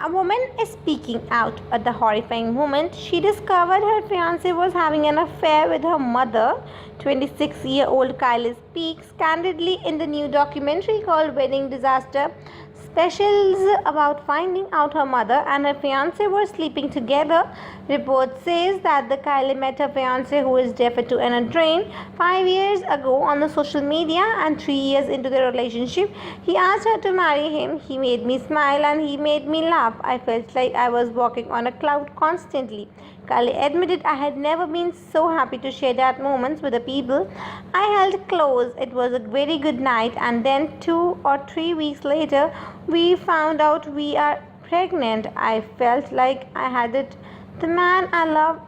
A woman is speaking out at the horrifying moment she discovered her fiance was having an affair with her mother. 26-year-old Kylie speaks candidly in the new documentary called Wedding Disaster Specials about finding out her mother and her fiance were sleeping together. Report says that the Kylie met her fiance, who is deaf to an drain, 5 years ago on the social media, and 3 years into the relationship, he asked her to marry him. He made me smile and he made me laugh. I felt like I was walking on a cloud constantly. Kylie admitted, I had never been so happy to share that moments with the people I held close. It was a very good night, and then 2 or 3 weeks later, we found out we are pregnant. I felt like I had it. The man I love,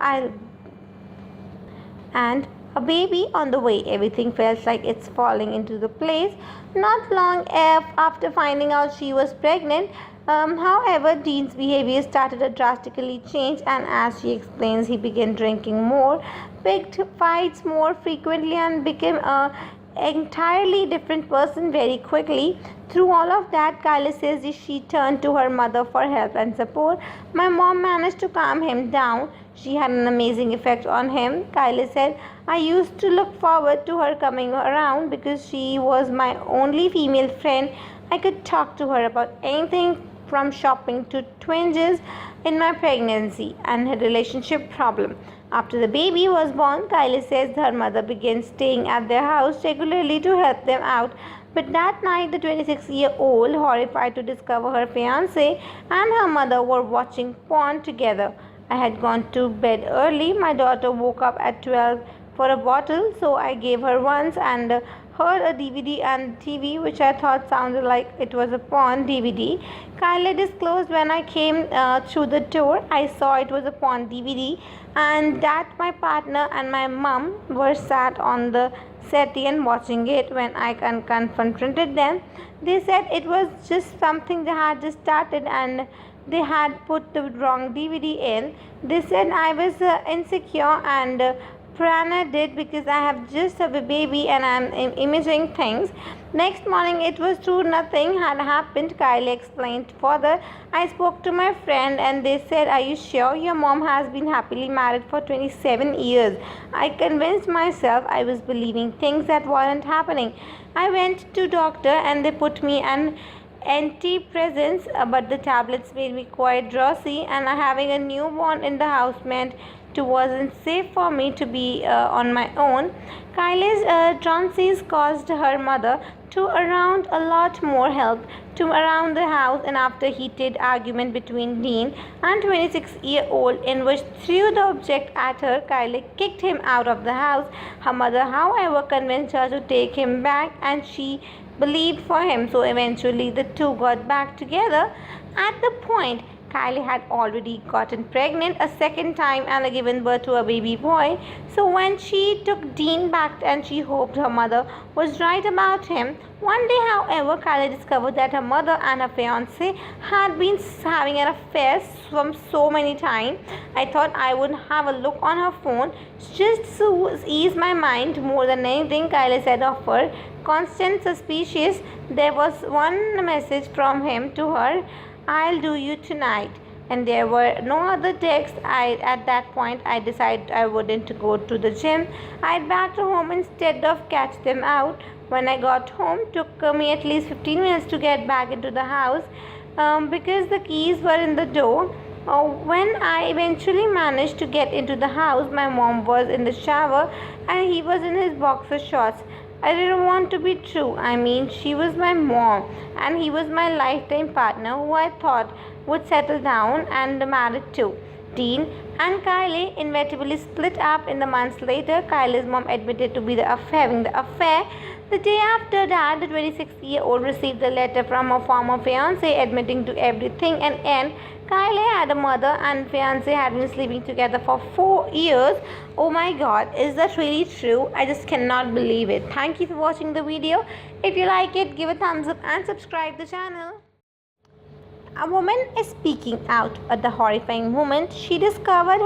and a baby on the way. Everything felt like it's falling into the place. Not long after finding out she was pregnant, however, Dean's behavior started to drastically change, and as she explains, he began drinking more, picked fights more frequently, and became a entirely different person very quickly. Through all of that, Kylie says she turned to her mother for help and support. My mom managed to calm him down. She had an amazing effect on him. Kylie said, I used to look forward to her coming around because she was my only female friend. I could talk to her about anything from shopping to twinges in my pregnancy and her relationship problem. After the baby was born, Kylie says her mother began staying at their house regularly to help them out. But that night, the 26-year-old, horrified to discover her fiance and her mother were watching porn together. I had gone to bed early. My daughter woke up at 12 for a bottle, so I gave her once and heard a DVD and TV, which I thought sounded like it was a porn DVD. Kylie disclosed, when I came through the door, I saw it was a porn DVD, and that my partner and my mom were sat on the settee and watching it. When I confronted them, they said it was just something they had just started and they had put the wrong DVD in. They said I was insecure and Prana did because I have just have a baby and I'm imaging things. Next morning it was true, nothing had happened. Kylie explained further. I spoke to my friend and they said, are you sure your mom has been happily married for 27 years? I convinced myself I was believing things that weren't happening. I went to doctor and they put me on antidepressants, but the tablets made me quite drowsy, and having a newborn in the house meant it wasn't safe for me to be on my own. Kylie's trances caused her mother to around a lot more help to around the house, and after heated argument between Dean and 26-year-old in which threw the object at her, Kylie kicked him out of the house. Her mother, however, convinced her to take him back, and she believed for him, so eventually the two got back together. At the point, Kylie had already gotten pregnant a second time and given birth to a baby boy. So when she took Dean back and she hoped her mother was right about him, one day, however, Kylie discovered that her mother and her fiance had been having an affair from so many times. I thought I would have a look on her phone just to ease my mind more than anything, Kylie said of her constant suspicious. There was one message from him to her, I'll do you tonight, and there were no other texts. At that point I decided I wouldn't go to the gym. I'd back to home instead of catch them out. When I got home, took me at least 15 minutes to get back into the house because the keys were in the door. When I eventually managed to get into the house, my mom was in the shower and he was in his boxer shorts. I didn't want to be true. I mean, she was my mom and he was my lifetime partner who I thought would settle down and married too. Dean and Kylie inevitably split up in the months later. Kylie's mom admitted to be having the affair. The day after that, the 26-year-old received a letter from her former fiance admitting to everything, and Kylie had a mother and fiance had been sleeping together for 4 years. Oh my god, is that really true? I just cannot believe it. Thank you for watching the video. If you like it, give a thumbs up and subscribe the channel. A woman is speaking out at the horrifying moment she discovered